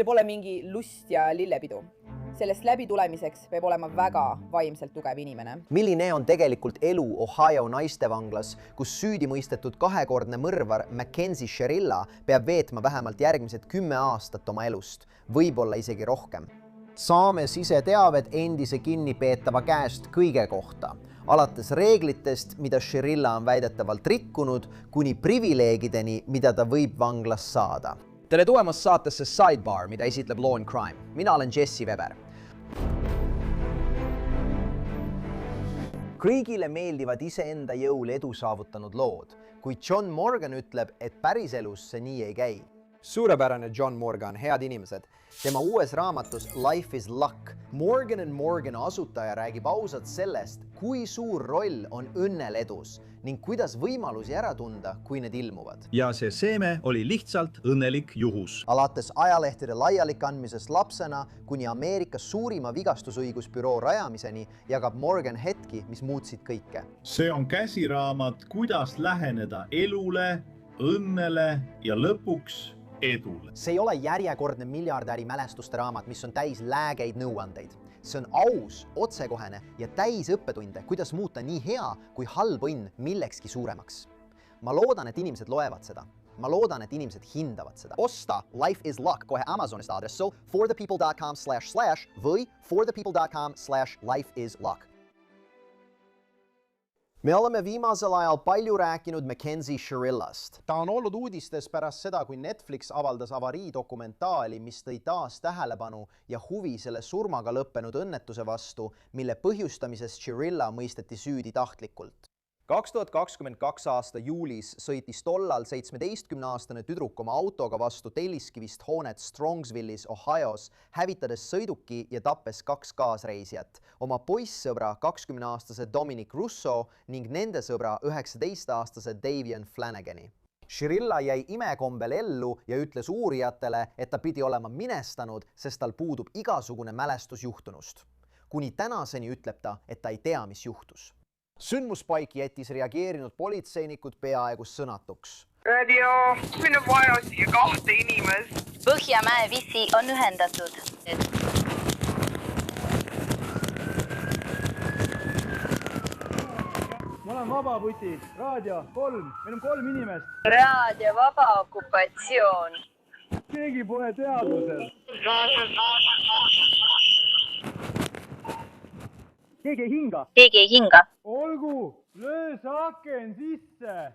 See pole mingi lust ja lillepidu. Sellest läbi tulemiseks peab olema väga vaimselt tugev inimene. Milline on tegelikult elu Ohio naistevanglas, kus süüdi mõistetud 2-kordne mõrvar Mackenzie Sherilla peab veetma vähemalt järgmised 10 aastat oma elust, võib-olla isegi rohkem. Saame siseteavet endise kinnipeetava käest kõige kohta, alates reeglitest, mida Sherilla on väidetavalt rikkunud, kuni privileegideni, mida ta võib vanglas saada. Tere tulemast saatesse Sidebar, mida esitleb Law and Crime. Mina olen Jesse Weber. Kõigile meeldivad iseenda jõul edu saavutanud lood, kuid John Morgan ütleb, et päriselus see nii ei käi. Suurepärane John Morgan, head inimesed. Tema uues raamatus Life is Luck. Morgan & Morgan asutaja räägib ausalt sellest, kui suur roll on õnnel edus ning kuidas võimalusi ära tunda, kui need ilmuvad. Ja see seeme oli lihtsalt õnnelik juhus. Alates ajalehtede laialikandmisest lapsena kuni Ameerika suurima vigastusõigusbüroo rajamiseni jagab Morgan hetki, mis muutsid kõike. See on käsiraamat, kuidas läheneda elule, õnnele ja lõpuks edule. See ei ole järjekordne miljardäri mälestuste raamat, mis on täis läägeid nõuandeid. See on aus, otsekohene ja täis õppetunde, kuidas muuta nii hea kui halb õnn millekski suuremaks. Ma loodan, et inimesed loevad seda. Ma loodan, et inimesed hindavad seda. Osta Life is Luck kohe Amazonist aadressu forthepeople.com// või forthepeople.com/lifeisluck. Me oleme viimasel ajal palju rääkinud Mackenzie Sherillast. Ta on olnud uudistes pärast seda, kui Netflix avaldas avariidokumentaali, mis tõi taas tähelepanu ja huvi selle surmaga lõppenud õnnetuse vastu, mille põhjustamises Sherilla mõisteti süüdi tahtlikult. 2022 aasta juulis sõitis tollal 17-aastane tüdruk oma autoga vastu telliskivist hoonet Strongsvillis, Ohios, hävitades sõiduki ja tappes 2 kaasreisijat, oma poissõbra 20-aastase Dominic Russo ning nende sõbra 19-aastase Davian Flanagani. Sherilla jäi imekombel ellu ja ütles uurijatele, et ta pidi olema minestanud, sest tal puudub igasugune mälestus juhtunust. Kuni tänaseni ütleb ta, et ta ei tea, mis juhtus. Sündmuspaik jättis reageerinud politseinikud peaaegu sõnatuks. Radio, meil on vaja siia 2 inimest. Põhjamäe wifi on ühendatud. Ma olen vaba puti, raadio 3, meil on 3 inimest. Raadio vaba okupatsioon. Keegi pole teadusel. Keegi ei hinga. Keegi ei hinga. Olgu, löö see aken sisse.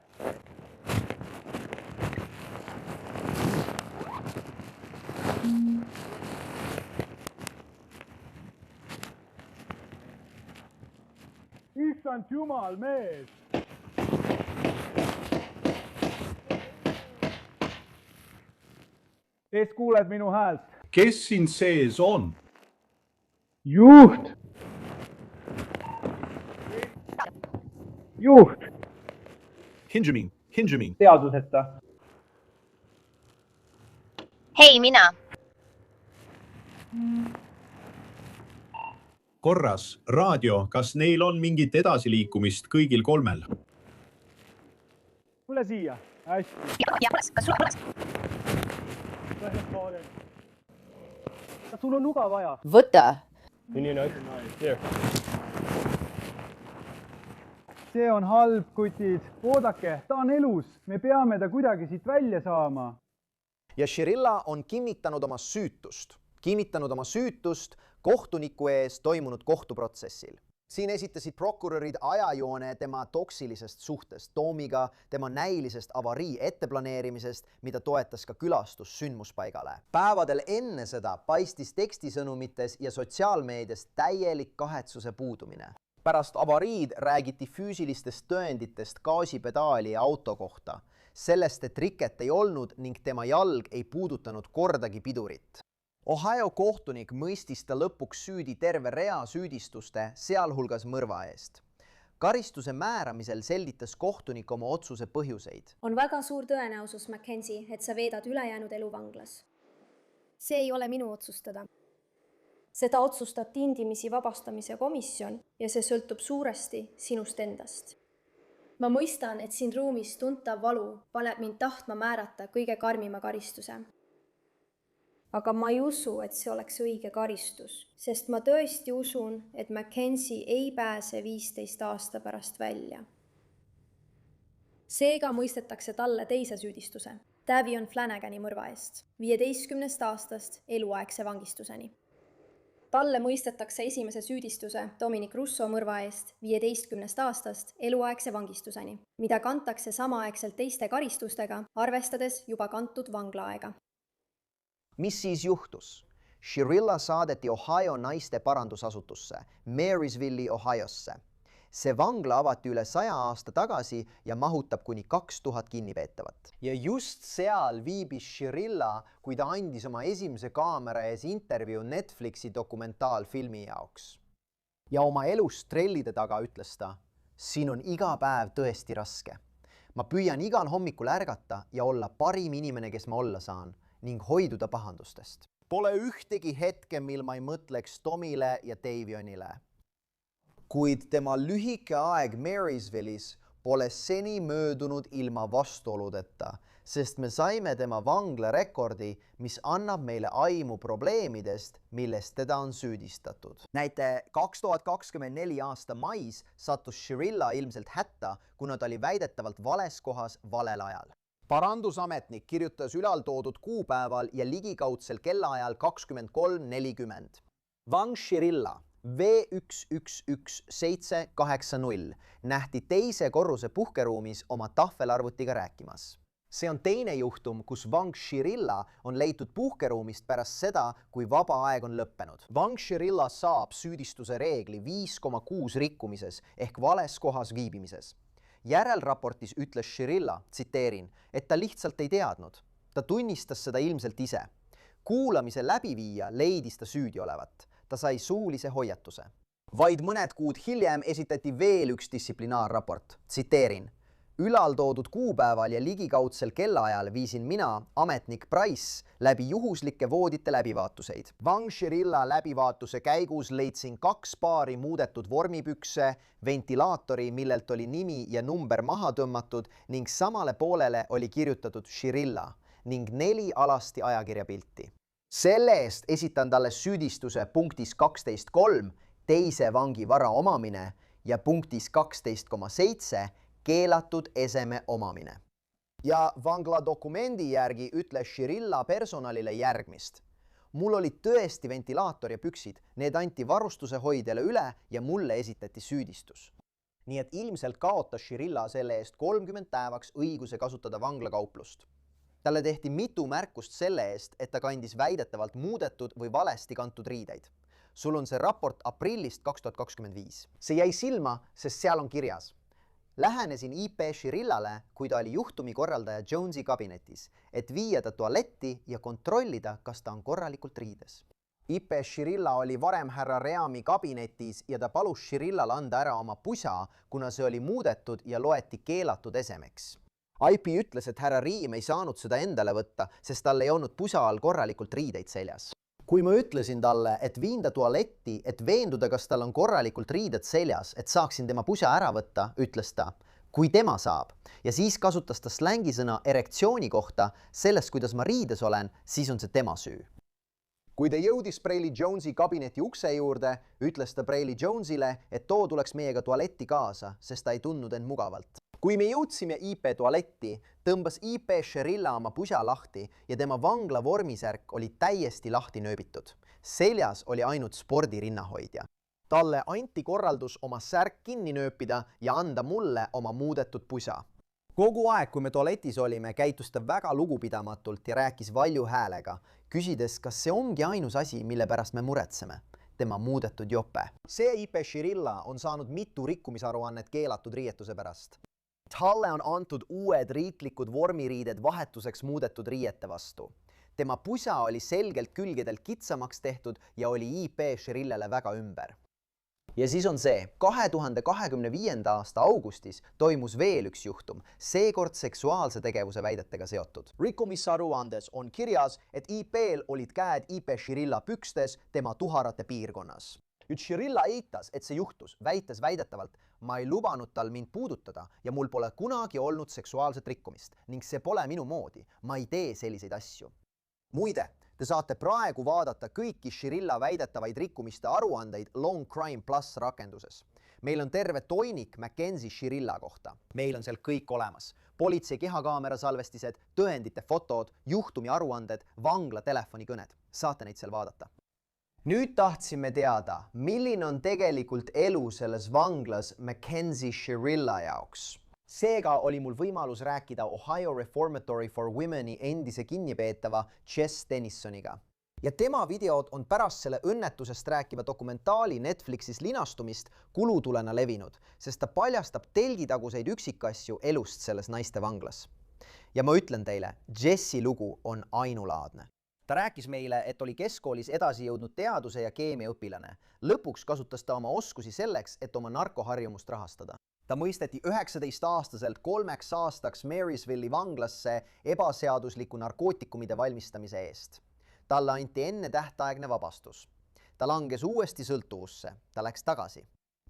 Issand jumal mees. Kes kuuled minu häält? Kes siin sees on? Juht! Juht! Hinjamin. Teaduseta. Hei, mina. Korras, raadio, kas neil on mingit edasiliikumist kõigil 3? Tule siia. Hästi. Ja, kas sul on? Kas sul on nuga vaja? Võta. See on halb, kutid. Oodake, ta on elus. Me peame ta kuidagi siit välja saama. Ja Sherilla on kinnitanud oma süütust kohtuniku ees toimunud kohtuprotsessil. Siin esitasid prokurörid ajajoone tema toksilisest suhtest Tomiga, tema näilisest avarii etteplaneerimisest, mida toetas ka külastus sündmuspaigale. Päevadel enne seda paistis tekstisõnumites ja sotsiaalmeedias täielik kahetsuse puudumine. Pärast avariid räägiti füüsilistest tõenditest gaasipedaali ja auto kohta, sellest, et riket ei olnud ning tema jalg ei puudutanud kordagi pidurit. Ohio kohtunik mõistis ta lõpuks süüdi terve rea süüdistuste, sealhulgas mõrva eest. Karistuse määramisel selgitas kohtunik oma otsuse põhjuseid. On väga suur tõenäosus, Mackenzie, et sa veedad ülejäänud elu vanglas. See ei ole minu otsustada. Seda otsustab tindimisi vabastamise komisjon ja see sõltub suuresti sinust endast. Ma mõistan, et siin ruumis tuntav valu paneb mind tahtma määrata kõige karmima karistuse. aga ma ei usu, et see oleks õige karistus, sest ma tõesti usun, et Mackenzie ei pääse 15 aasta pärast välja. Seega mõistetakse talle teise süüdistuse, Davion Flanagani mõrva eest, 15 aastast eluaegse vangistuseni. Talle mõistetakse esimese süüdistuse Dominic Russo mõrva eest 15 aastast eluaegse vangistuseni, mida kantakse samaaegselt teiste karistustega, arvestades juba kantud vanglaaega. Mis siis juhtus? Shirilla saadeti Ohio naiste parandusasutusse, Marysville'i Ohiosse. See vangla avati üle 100 aasta tagasi ja mahutab kuni 2000 kinnipeetavat. Ja just seal viibis Shirilla, kui ta andis oma esimese kaamera ees intervjuu Netflixi dokumentaalfilmi jaoks. Ja oma elust trellide taga ütles ta, siin on iga päev tõesti raske. Ma püüan igal hommikul ärgata ja olla parim inimene, kes ma olla saan, ning hoiduda pahandustest. Pole ühtegi hetke, mil ma ei mõtleks Tomile ja Davionile. Kuid tema lühike aeg Marysville'is pole seni möödunud ilma vastuoludeta, sest me saime tema vanglarekordi, mis annab meile aimu probleemidest, millest teda on süüdistatud. Näite 2024 aasta mais sattus Shirilla ilmselt hätta, kuna ta oli väidetavalt vales kohas valel ajal. Parandusametnik kirjutas ülaltoodud kuupäeval ja ligikaudsel kellaajal 23:40. Vang Shirilla V111780 nähti teise korruse puhkeruumis oma tahvelarvutiga rääkimas. See on teine juhtum, kus Vang Shirilla on leitud puhkeruumist pärast seda, kui vaba aeg on lõppenud. Vang Shirilla saab süüdistuse reegli 5,6 rikkumises ehk vales kohas viibimises. Järelraportis ütles Shirilla, tsiteerin, et ta lihtsalt ei teadnud. Ta tunnistas seda ilmselt ise. Kuulamise läbiviija leidis ta süüdi olevat. Ta sai suulise hoiatuse. Vaid mõned kuud hiljem esitati veel üks distsiplinaarraport. Tsiteerin. Ülaltoodud kuupäeval ja ligikaudsel kellaajal viisin mina, ametnik Price, läbi juhuslike voodite läbivaatuseid. Vang Shirilla läbivaatuse käigus leidsin 2 paari muudetud vormipükse, ventilaatori, millelt oli nimi ja number maha tõmmatud ning samale poolele oli kirjutatud Shirilla ning 4 alasti ajakirjapilti. Selle eest esitan talle süüdistuse punktis 12.3 teise vangi vara omamine ja punktis 12.7 keelatud eseme omamine. Ja vangla dokumendi järgi ütles Shirilla personalile järgmist. Mul olid tõesti ventilaator ja püksid, need anti varustuse hoidjale üle ja mulle esitati süüdistus. Nii et ilmselt kaotas Shirilla selle eest 30 päevaks õiguse kasutada vanglakauplust. Talle tehti mitu märkust selle eest, et ta kandis väidetavalt muudetud või valesti kantud riideid. Sul on see raport aprillist 2025. See jäi silma, sest seal on kirjas. Lähenesin IP Shirillale, kui ta oli juhtumi korraldaja Jonesi kabinetis, et viia ta tualetti ja kontrollida, kas ta on korralikult riides. IP Shirilla oli varem härra Reami kabinetis ja ta palus Shirillale anda ära oma pusa, kuna see oli muudetud ja loeti keelatud esemeks. IP ütles, et härra Riim ei saanud seda endale võtta, sest tal ei olnud pusa all korralikult riideid seljas. Kui ma ütlesin talle, et viin ta tualetti, et veenduda, kas tal on korralikult riided seljas, et saaksin tema pusa ära võtta, ütles ta, kui tema saab. Ja siis kasutas ta slängisõna erektsiooni kohta, sellest, kuidas ma riides olen, siis on see tema süü. Kui ta jõudis Braley Jonesi kabineti ukse juurde, ütles ta Braley Jonesile, et too tuleks meiega tualetti kaasa, sest ta ei tundnud end mugavalt. Kui me jõudsime IP tualetti, tõmbas IP Shirilla oma pusa lahti ja tema vangla vormisärk oli täiesti lahti nööbitud. Seljas oli ainult spordirinnahoidja. Talle anti korraldus oma särk kinni nööpida ja anda mulle oma muudetud pusa. Kogu aeg, kui me tualetis olime, käitus ta väga lugupidamatult ja rääkis valju häälega, küsides, kas see ongi ainus asi, mille pärast me muretseme. Tema muudetud jope. See IP Shirilla on saanud mitu rikkumisaruannet keelatud riietuse pärast. Talle on antud uued riiklikud vormiriided vahetuseks muudetud riiete vastu. Tema pusa oli selgelt külgedelt kitsamaks tehtud ja oli IP Shirillale väga ümber. Ja siis on see, 2025. aasta augustis toimus veel üks juhtum, seekord seksuaalse tegevuse väidetega seotud. Rikkumisaruandes on kirjas, et IP-l olid käed IP Shirilla pükstes tema tuharate piirkonnas. Nüüd Shirilla eitas, et see juhtus, väites väidetavalt, ma ei lubanud tal mind puudutada ja mul pole kunagi olnud seksuaalset rikkumist ning see pole minu moodi, ma ei tee selliseid asju. Muide, Te saate praegu vaadata kõiki Shirilla väidetavaid rikkumiste aruandeid Long Crime Plus rakenduses. Meil on terve toimik McKenzie Shirilla kohta. Meil on seal kõik olemas. Politsei kehakaamera salvestised, tõendite fotod, juhtumi aruanded, vangla telefonikõned. Saate neid seal vaadata. Nüüd tahtsime teada, milline on tegelikult elu selles vanglas McKenzie Shirilla jaoks. Seega oli mul võimalus rääkida Ohio Reformatory for Womeni endise kinnipeetava Jess Dennisoniga. Ja tema videod on pärast selle õnnetusest rääkiva dokumentaali Netflixis linastumist kulutulena levinud, sest ta paljastab telgitaguseid üksikasju elust selles naiste vanglas. Ja ma ütlen teile, Jessi lugu on ainulaadne. Ta rääkis meile, et oli keskkoolis edasi jõudnud teaduse ja keemia õpilane. Lõpuks kasutas ta oma oskusi selleks, et oma narkoharjumust rahastada. Ta mõisteti 19-aastaselt 3 aastaks Marysville'i vanglasse ebaseadusliku narkootikumide valmistamise eest. Talle anti enne tähtaegne vabastus. Ta langes uuesti sõltuvusse. Ta läks tagasi.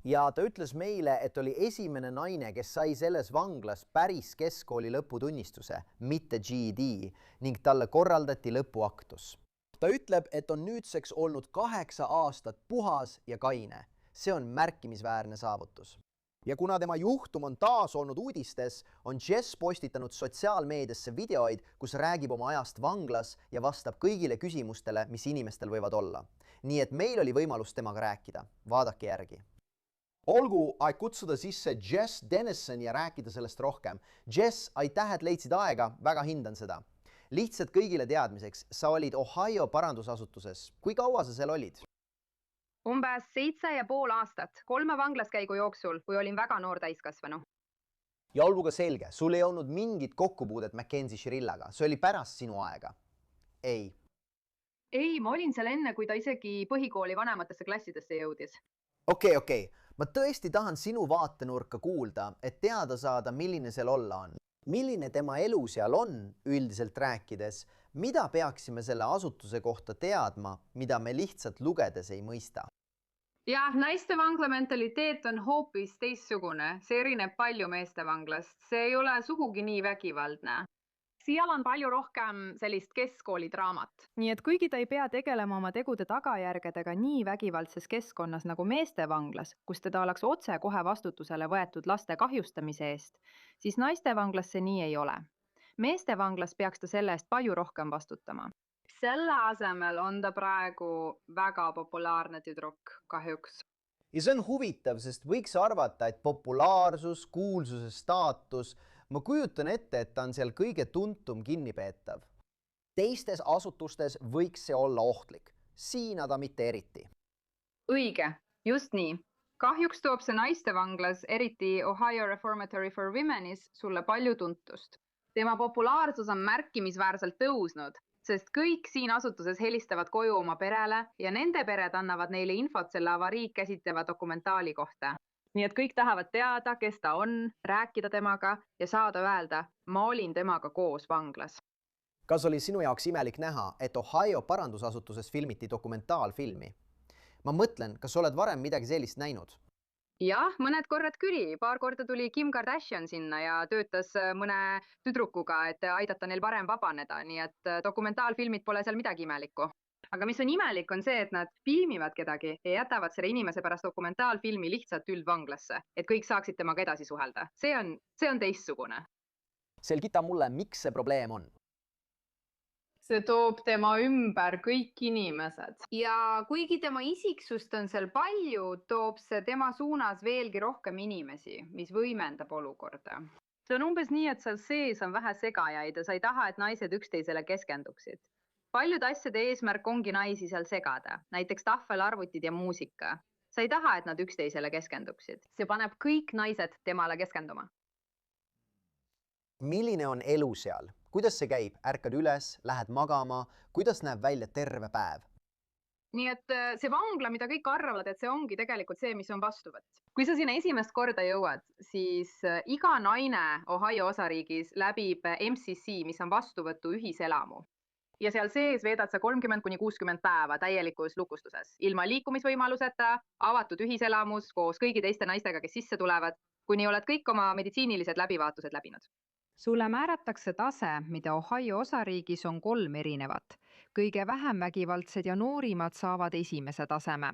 Ja ta ütles meile, et oli esimene naine, kes sai selles vanglas päris keskkooli lõputunnistuse, mitte GED, ning talle korraldati lõpuaktus. Ta ütleb, et on nüüdseks olnud 8 aastat puhas ja kaine. See on märkimisväärne saavutus. Ja kuna tema juhtum on taas olnud uudistes, on Jess postitanud sotsiaalmeediasse videoid, kus räägib oma ajast vanglas ja vastab kõigile küsimustele, mis inimestel võivad olla. Nii et meil oli võimalus temaga rääkida. Vaadake järgi. Olgu, aeg kutsuda sisse Jess Dennison ja rääkida sellest rohkem. Jess, aitäh, et leidsid aega, väga hindan seda. Lihtsalt kõigile teadmiseks, sa olid Ohio parandusasutuses. Kui kaua sa seal olid? Umbes 7,5 aastat, 3 vanglaskäigu jooksul, kui olin väga noor täiskasvanu. Ja olgu ka selge, sul ei olnud mingit kokkupuudet McKenzie Shirillaga, see oli pärast sinu aega. Ei. Ei, ma olin seal enne, kui ta isegi põhikooli vanematesse klassidesse jõudis. Okei. Ma tõesti tahan sinu vaatenurka kuulda, et teada saada, milline seal olla on. Milline tema elu seal on, üldiselt rääkides, mida peaksime selle asutuse kohta teadma, mida me lihtsalt lugedes ei mõista? Jah, naiste vangla mentaliteet on hoopis teistsugune. See erineb palju meeste vanglast. See ei ole sugugi nii vägivaldne. Seal on palju rohkem sellist keskkoolidraamat. Nii et kuigi ta ei pea tegelema oma tegude tagajärgedega nii vägivaldses keskkonnas nagu meeste vanglas, kus teda oleks otse kohe vastutusele võetud laste kahjustamise eest, siis naiste vanglas see nii ei ole. Meeste vanglas peaks ta selle eest palju rohkem vastutama. Selle asemel on ta praegu väga populaarne tüdruk, kahjuks. Ja see on huvitav, sest võiks arvata, et populaarsus, kuulsuse staatus, ma kujutan ette, et ta on seal kõige tuntum kinnipeetav. Teistes asutustes võiks see olla ohtlik. Siin aga mitte eriti. Õige, just nii. Kahjuks toob see naiste vanglas, eriti Ohio Reformatory for Womenis, sulle palju tuntust. Tema populaarsus on märkimisväärselt tõusnud, sest kõik siin asutuses helistavad koju oma perele ja nende pered annavad neile infot selle avariid käsitleva dokumentaali kohta. Nii et kõik tahavad teada, kes ta on, rääkida temaga ja saada öelda, ma olin temaga koos vanglas. Kas oli sinu jaoks imelik näha, et Ohio parandusasutuses filmiti dokumentaalfilmi? Ma mõtlen, kas oled varem midagi sellist näinud? Jah, mõned korrad küll. Paar korda tuli Kim Kardashian sinna ja töötas mõne tüdrukuga, et aidata neil parem vabaneda, nii et dokumentaalfilmid pole seal midagi imelikku. Aga mis on imelik on see, et nad filmivad kedagi ja jätavad selle inimese pärast dokumentaalfilmi lihtsalt üldvanglasse, et kõik saaksid temaga edasi suhelda. See on teistsugune. Selgita mulle, miks see probleem on? See toob tema ümber kõik inimesed. Ja kuigi tema isiksust on seal palju, toob see tema suunas veelgi rohkem inimesi, mis võimendab olukorda. See on umbes nii, et seal sees on vähe segajaid ja sa ei taha, et naised üksteisele keskenduksid. Paljud asjade eesmärk ongi naisi seal segada, näiteks tahvelarvutid ja muusika. Sa ei taha, et nad üksteisele keskenduksid. See paneb kõik naised temale keskenduma. Milline on elu seal? Kuidas see käib? Ärkad üles, lähed magama? Kuidas näeb välja terve päev? Nii et see vangla, mida kõik arvavad, et see ongi tegelikult see, mis on vastuvõtt. Kui sa sinna esimest korda jõuad, siis iga naine Ohio osariigis läbib MCC, mis on vastuvõtu ühiselamu. Ja seal sees veedad sa 30–60 päeva täielikus lukustuses. Ilma liikumisvõimaluseta, avatud ühiselamus koos kõigi teiste naistega, kes sisse tulevad, kuni oled kõik oma meditsiinilised läbivaatused läbinud. Sulle määratakse tase, mida Ohio osariigis on 3 erinevat. kõige vähem vägivaldsed ja noorimad saavad esimese taseme.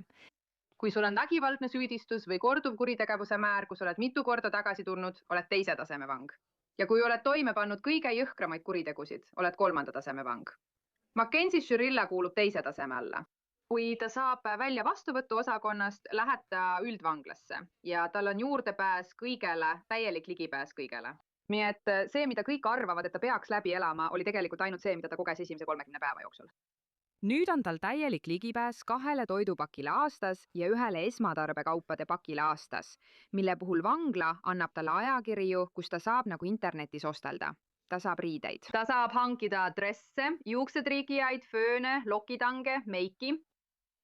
Kui sul on vägivaldne süüdistus või korduv kuritegevuse määr, kus oled mitu korda tagasi tulnud, oled 2. taseme vang. Ja kui oled toime pannud kõige jõhkramaid kuritegusid, oled 3. taseme vang. Mackenzie Shirilla kuulub 2. taseme alla. Kui ta saab välja vastuvõtuosakonnast, lähed ta üldvanglasse ja tal on juurdepääs kõigele, täielik ligipääs kõigele. Nii et see, mida kõik arvavad, et ta peaks läbi elama, oli tegelikult ainult see, mida ta koges esimese 30 päeva jooksul. Nüüd on tal täielik ligipääs 2 toidupakile aastas ja 1 esmatarbekaupade pakile aastas, mille puhul vangla annab talle ajakirju, kus ta saab nagu internetis ostelda. Ta saab riideid. Ta saab hankida dresse, juuksetriigijaid, fööne, lokitange, meiki.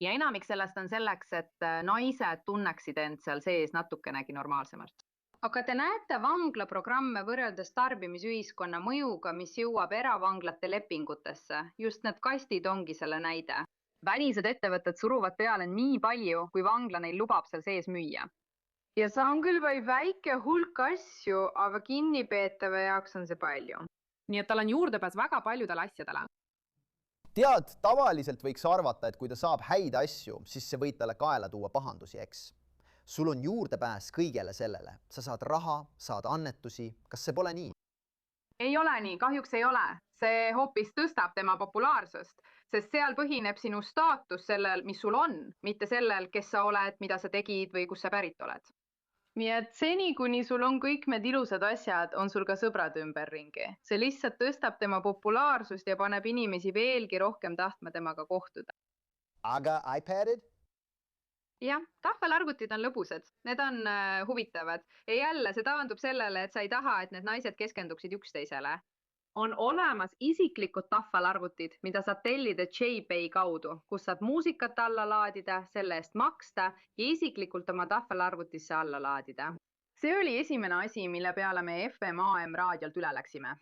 Ja enamik sellest on selleks, et naised tunneksid end seal sees natukenegi normaalsemalt. Aga te näete vanglaprogramme võrreldes tarbimisühiskonna mõjuga, mis jõuab eravanglate lepingutesse. Just need kastid ongi selle näide. Välised ettevõtted suruvad peale nii palju, kui vangla neil lubab seal sees müüa. Ja see on küll vaid väike hulk asju, aga kinnipeetava jaoks on see palju. Nii et tal on juurdepääs väga paljudele asjadele. Tead, tavaliselt võiks arvata, et kui ta saab häid asju, siis see võid talle kaela tuua pahandusi, eks. Sul on juurdepääs kõigele sellele. Sa saad raha, saad annetusi. Kas see pole nii? Ei ole nii, kahjuks ei ole. See hoopis tõstab tema populaarsust, sest seal põhineb sinu staatus sellel, mis sul on, mitte sellel, kes sa oled, mida sa tegid või kus sa pärit oled. Nii et seni, kuni sul on kõik need ilusad asjad, on sul ka sõbrad ümberringi. See lihtsalt tõstab tema populaarsust ja paneb inimesi veelgi rohkem tahtma temaga kohtuda. Aga iPadid? Jah, tahvelarvutid on lõbusad. Need on huvitavad. Ja jälle, see taandub sellele, et sa ei taha, et need naised keskenduksid üksteisele. On olemas isiklikud tahvelarvutid, mida saad tellida JPay kaudu, kus saad muusikat alla laadida, selle eest maksta ja isiklikult oma tahvelarvutisse alla laadida. See oli esimene asi, mille peale me FM/AM raadiolt üle läksime.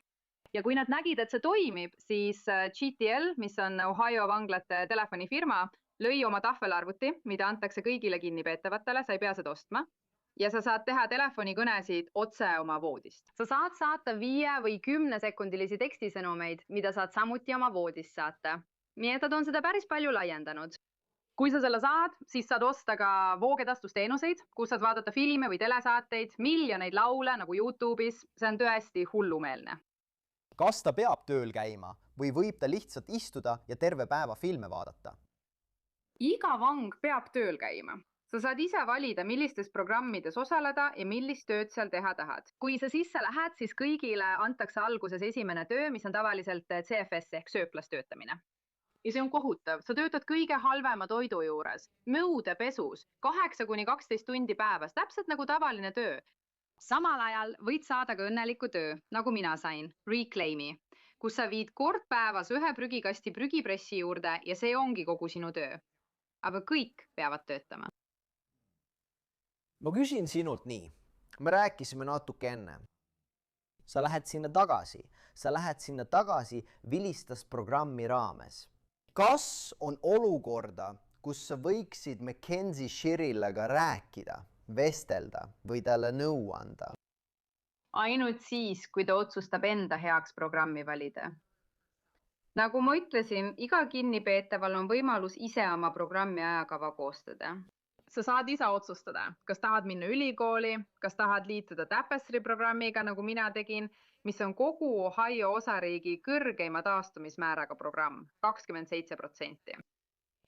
Ja kui nad nägid, et see toimib, siis GTL, mis on Ohio vanglate telefonifirma, lõi oma tahvelarvuti, mida antakse kõigile kinnipeetavatele, sa ei pea seda ostma. Ja sa saad teha telefonikõnesid otse oma voodist. Sa saad saata 5 või 10 sekundilisi tekstisõnumeid, mida saad samuti oma voodist saata. Nii et nad on seda päris palju laiendanud. Kui sa selle saad, siis saad osta ka voogedastusteenuseid, kus saad vaadata filme või telesaateid, miljoneid laule nagu YouTube'is. See on tõesti hullumeelne. Kas ta peab tööl käima või võib ta lihtsalt istuda ja terve päeva filme vaadata? Iga vang peab tööl käima. Sa saad ise valida, millistes programmides osaleda ja millist tööd seal teha tahad. Kui sa sisse lähed, siis kõigile antakse alguses esimene töö, mis on tavaliselt CFS ehk sööklas töötamine. Ja see on kohutav. Sa töötad kõige halvema toidu juures, nõude pesus, 8–12 tundi päevas, täpselt nagu tavaline töö. Samal ajal võid saada ka õnneliku töö, nagu mina sain, Reclaimi, kus sa viid kord päevas 1 prügikasti prügipressi juurde ja see ongi kogu sinu töö. Aga kõik peavad töötama. Ma küsin sinult nii. Me rääkisime natuke enne. Sa lähed sinna tagasi Vilistas programmi raames. Kas on olukorda, kus sa võiksid Mackenzie Shirillaga rääkida, vestelda või talle nõu anda? Ainult siis, kui ta otsustab enda heaks programmi valida. Nagu ma ütlesin, iga kinnipeetaval on võimalus ise oma programmi ajakava koostada. Sa saad ise otsustada, kas tahad minna ülikooli, kas tahad liituda Tapestry programmiga, nagu mina tegin, mis on kogu Ohio osariigi kõrgeima taastumismääraga programm, 27%.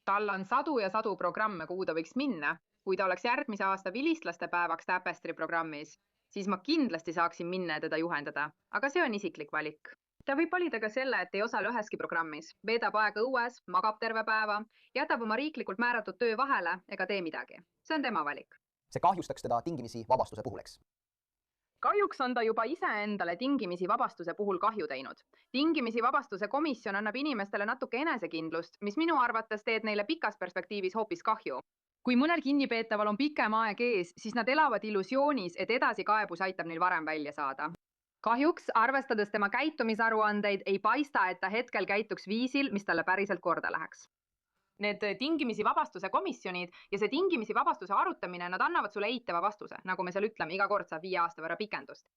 Tal on sadu ja sadu programme, kuhu ta võiks minna. Kui ta oleks järgmise aasta vilistlaste päevaks Tapestry programmis, siis ma kindlasti saaksin minna ja teda juhendada, aga see on isiklik valik. Ta võib valida ka selle, et ei osale üheski programmis, veedab aega õues, magab terve päeva, jätab oma riiklikult määratud töö vahele ega tee midagi. See on tema valik. See kahjustaks teda tingimisi vabastuse puhul, eks? Kahjuks on ta juba ise endale tingimisi vabastuse puhul kahju teinud. Tingimisi vabastuse komisjon annab inimestele natuke enesekindlust, mis minu arvates teed neile pikas perspektiivis hoopis kahju. Kui mõnel kinnipeetaval on pikem aeg ees, siis nad elavad illusioonis, et edasikaebus aitab neil varem välja saada. Kahjuks, arvestades tema käitumisaruandeid, ei paista, et ta hetkel käituks viisil, mis talle päriselt korda läheks. Need tingimisi vabastuse komisjonid ja see tingimisi vabastuse arutamine, nad annavad sulle eitava vastuse, nagu me seal ütleme, iga kord saab 5 aasta võrra pikendust.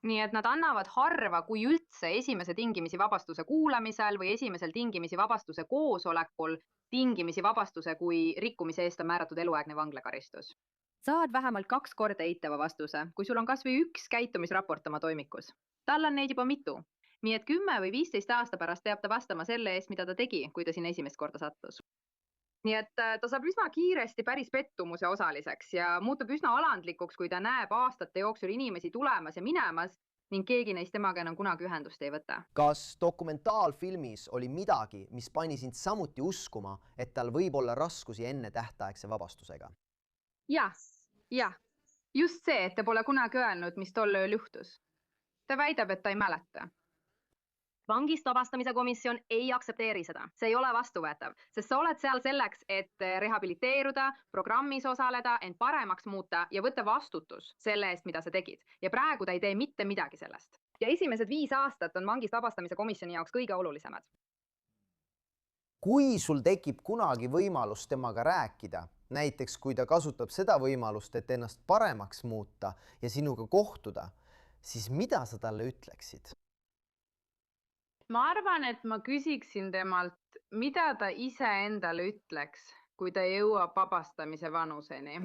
nii et nad annavad harva, kui üldse esimese tingimisi vabastuse kuulamisel või esimesel tingimisi vabastuse koosolekul tingimisi vabastuse, kui rikkumise eest on määratud eluaegne vanglakaristus. Saad vähemalt 2 korda eitava vastuse, kui sul on kas või 1 käitumisraport oma toimikus. Tal on neid juba mitu. Nii et 10 või 15 aasta pärast peab ta vastama selle eest, mida ta tegi, kui ta sinna esimest korda sattus. Nii et ta saab üsna kiiresti päris pettumuse osaliseks ja muutub üsna alandlikuks, kui ta näeb aastate jooksul inimesi tulemas ja minemas ning keegi neist temaga enam kunagi ühendust ei võta. Kas dokumentaalfilmis oli midagi, mis pani sind samuti uskuma, et tal võib olla raskusi enne tähtaegse vabastusega? Jah. Just see, et ta pole kunagi öelnud, mis tol ööl juhtus. Ta väidab, et ta ei mäleta. Vangist vabastamise komisjon ei aktsepteeri seda. See ei ole vastuvõetav, sest sa oled seal selleks, et rehabiliteeruda, programmis osaleda, end paremaks muuta ja võtta vastutus selle eest, mida sa tegid. Ja praegu ta ei tee mitte midagi sellest. Ja esimesed 5 aastat on vangist vabastamise komisjoni jaoks kõige olulisemad. Kui sul tekib kunagi võimalus temaga rääkida, näiteks kui ta kasutab seda võimalust, et ennast paremaks muuta ja sinuga kohtuda, siis mida sa talle ütleksid? Ma arvan, et ma küsiksin temalt, mida ta ise endale ütleks, kui ta jõuab vabastamise vanuseni.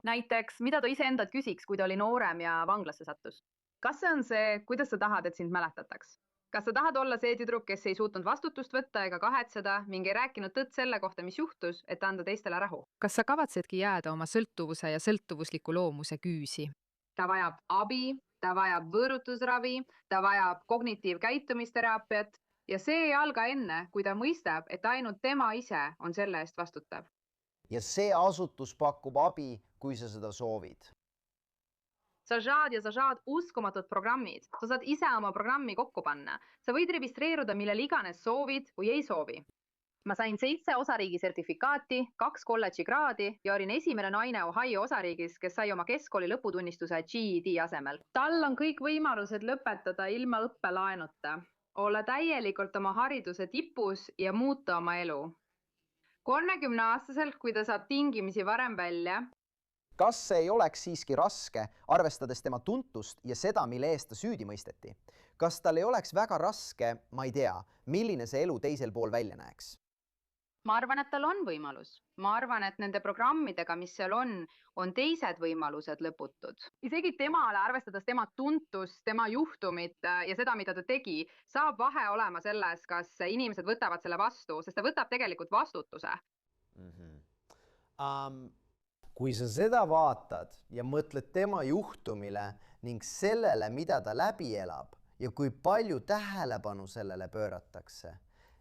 Näiteks, mida ta ise endalt küsiks, kui ta oli noorem ja vanglasse sattus? Kas see on see, kuidas sa tahad, et sind mäletataks? Kas sa tahad olla see tüdruk, kes ei suutnud vastutust võtta ega kahetseda, mingi rääkinud tõtt selle kohta, mis juhtus, et anda teistele rahu? Kas sa kavatsedki jääda oma sõltuvuse ja sõltuvusliku loomuse küüsi? Ta vajab abi, ta vajab võõrutusravi, ta vajab kognitiivkäitumisteraapiat ja see ei alga enne, kui ta mõistab, et ainult tema ise on selle eest vastutav. Ja see asutus pakub abi, kui sa seda soovid. Sa saad uskumatud programmid. Sa saad ise oma programmi kokku panna. Sa võid registreeruda millel iganes soovid või ei soovi. Ma sain 7 osariigi sertifikaati, 2 kolledži kraadi ja olin esimene naine Ohio osariigis, kes sai oma keskkooli lõputunnistuse GED asemel. Tal on kõik võimalused lõpetada ilma õppelaenuta, olla täielikult oma hariduse tipus ja muuta oma elu. 30-aastaselt, kui ta saab tingimisi varem välja. Kas see ei oleks siiski raske, arvestades tema tuntust ja seda, mille eest ta süüdi mõisteti? Kas tal ei oleks väga raske, ma ei tea, milline see elu teisel pool välja näeks? Ma arvan, et tal on võimalus. Ma arvan, et nende programmidega, mis seal on teised võimalused lõputud. Isegi temale, arvestades tema tuntust, tema juhtumit ja seda, mida ta tegi, saab vahe olema selles, kas inimesed võtavad selle vastu, sest ta võtab tegelikult vastutuse. Kui sa seda vaatad ja mõtled tema juhtumile ning sellele, mida ta läbi elab ja kui palju tähelepanu sellele pööratakse,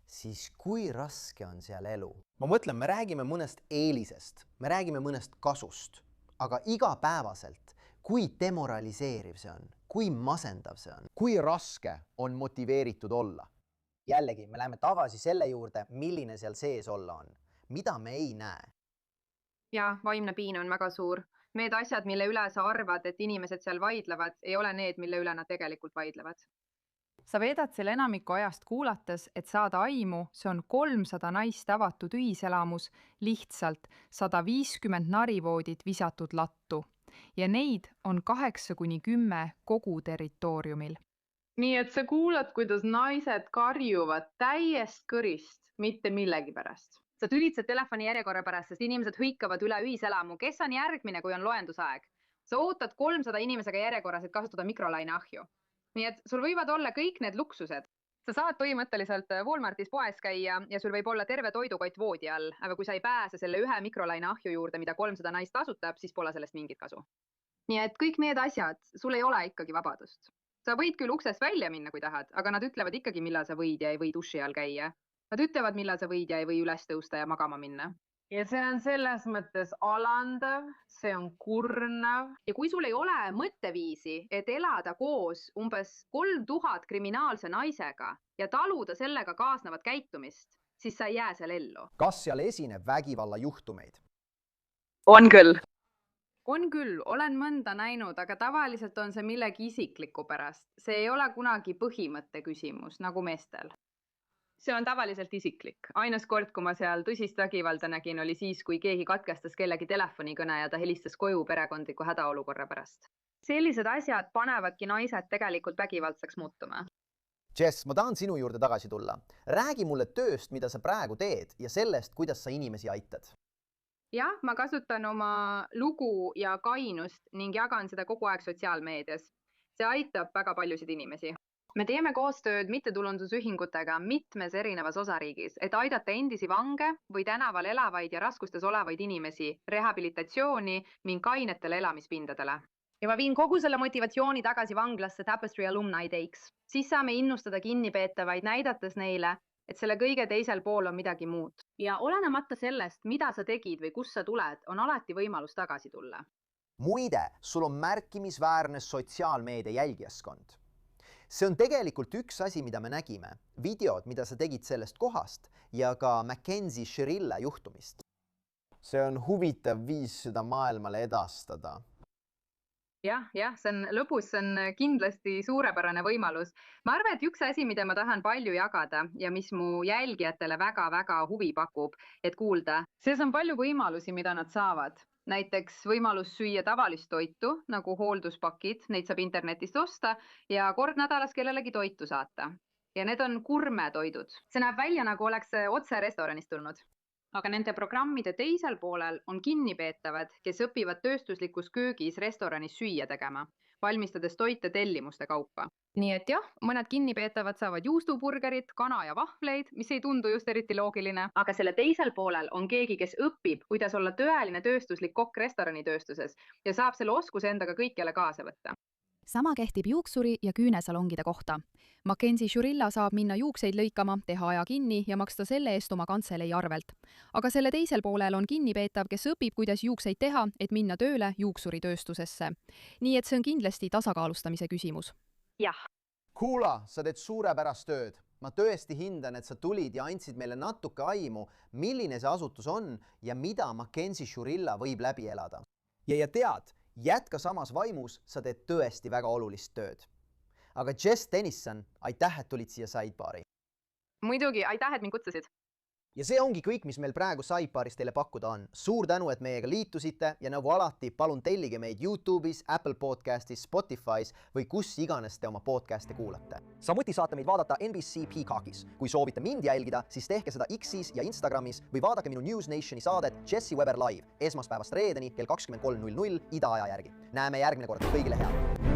siis kui raske on seal elu? Ma mõtlen, me räägime mõnest eelisest, me räägime mõnest kasust, aga igapäevaselt, kui demoraliseeriv see on, kui masendav see on, kui raske on motiveeritud olla. Jällegi, me läheme tagasi selle juurde, milline seal sees olla on, mida me ei näe. Ja, vaimne piin on väga suur. Need asjad, mille üle sa arvad, et inimesed seal vaidlevad, ei ole need, mille üle nad tegelikult vaidlevad. Sa veedad selle enamiku ajast kuulates, et saada aimu, see on 300 naist avatud ühiselamus, lihtsalt 150 narivoodit visatud lattu. Ja neid on 8-10 kogu territooriumil. Nii et sa kuulad, kuidas naised karjuvad täiest kõrist, mitte millegi pärast. Sa tülitsed telefoni järjekorra pärast, sest inimesed hõikavad üle ühiselamu. Kes on järgmine, kui on loendusaeg? Sa ootad 300 inimesega järjekorras, et kasutada mikrolaineahju. Nii et sul võivad olla kõik need luksused. Sa saad põhimõtteliselt Walmartis poes käia ja sul võib olla terve toidukott voodi all, aga kui sa ei pääse selle ühe mikrolaineahju juurde, mida 300 naist tasutab, siis pole sellest mingit kasu. Nii et kõik need asjad, sul ei ole ikkagi vabadust. Sa võid küll uksest välja minna, kui tahad, aga nad ütlevad ikkagi, millal sa võid ja ei või duši all käia. Nad ütlevad, millal sa võid ja ei või üles tõusta ja magama minna. Ja see on selles mõttes alandav, see on kurnav. Ja kui sul ei ole mõtteviisi, et elada koos umbes 3000 kriminaalse naisega ja taluda sellega kaasnevat käitumist, siis sa ei jää seal ellu. Kas seal esineb vägivalla juhtumeid? On küll. On küll, olen mõnda näinud, aga tavaliselt on see millegi isikliku pärast. See ei ole kunagi põhimõtte küsimus, nagu meestel. See on tavaliselt isiklik. Ainus kord, kui ma seal tõsist vägivalda nägin, oli siis, kui keegi katkestas kellegi telefonikõne ja ta helistas koju perekondliku hädaolukorra pärast. sellised asjad panevadki naised tegelikult vägivaldseks muutuma. Jess, ma tahan sinu juurde tagasi tulla. Räägi mulle tööst, mida sa praegu teed ja sellest, kuidas sa inimesi aitad. Jah, ma kasutan oma lugu ja kainust ning jagan seda kogu aeg sotsiaalmeedias. See aitab väga paljusid inimesi. Me teeme koostööd mittetulundusühingutega mitmes erinevas osariigis, et aidata endisi vange või tänaval elavaid ja raskustes olevaid inimesi rehabilitatsiooni ning kainetele elamispindadele. Ja ma viin kogu selle motivatsiooni tagasi vanglasse Tapestry Alumni Days. Siis saame innustada kinnipeetavaid, näidates neile, et selle kõige teisel pool on midagi muud. Ja olenemata sellest, mida sa tegid või kus sa tuled, on alati võimalus tagasi tulla. Muide, sul on märkimisväärne sotsiaalmeedia jälgijaskond. See on tegelikult üks asi, mida me nägime. Videod, mida sa tegid sellest kohast ja ka Mackenzie Shirilla juhtumist. See on huvitav viis seda maailmale edastada. Jah, see on lõbus, see on kindlasti suurepärane võimalus. Ma arvan, et üks asi, mida ma tahan palju jagada ja mis mu jälgijatele väga-väga huvi pakub, et kuulda, see on palju võimalusi, mida nad saavad. Näiteks võimalus süüa tavalist toitu, nagu hoolduspakid, neid saab internetist osta ja kord nädalas kellelegi toitu saata. Ja need on gurmetoidud. See näeb välja, nagu oleks otse restoranist tulnud. Aga nende programmide teisel poolel on kinnipeetavad, kes õpivad tööstuslikus köögis restoranis süüa tegema, valmistades toite tellimuste kaupa. Nii et jah, mõned kinnipeetavad saavad juustuburgerit, kana ja vahvleid, mis ei tundu just eriti loogiline. Aga selle teisel poolel on keegi, kes õpib, kuidas olla tõeline tööstuslik kokk restoranitööstuses ja saab selle oskuse endaga kõikjale kaasa võtta. Sama kehtib juuksuri ja küünesalongide kohta. Mackenzie Shirilla saab minna juukseid lõikama, teha aja kinni ja maksta selle eest oma kantselei arvelt. Aga selle teisel poolel on kinnipeetav, kes õpib, kuidas juukseid teha, et minna tööle juuksuritööstusesse. Nii et see on kindlasti tasakaalustamise küsimus. Jah. Kuula, sa teed suurepärast tööd. Ma tõesti hindan, et sa tulid ja andsid meile natuke aimu, milline see asutus on ja mida Mackenzie Shirilla võib läbi elada. Ja tead, jätka samas vaimus, sa teed tõesti väga olulist tööd. Aga Jess Tennyson, aitäh, et tulid siia Sidebaari. Muidugi, aitäh, et mind kutsusid. Ja see ongi kõik, mis meil praegu Sidebaaris teile pakkuda on. Suur tänu, et meiega liitusite ja nagu alati, palun tellige meid YouTube'is, Apple Podcastis, Spotify's või kus iganes te oma podcast'e kuulate. Samuti saate meid vaadata NBC Peacockis. Kui soovite mind jälgida, siis tehke seda X'is ja Instagramis või vaadake minu News Nationi saadet Jesse Weber Live esmaspäevast reedeni kell 23.00 ida aja järgi. Näeme järgmine kord, kõigile head!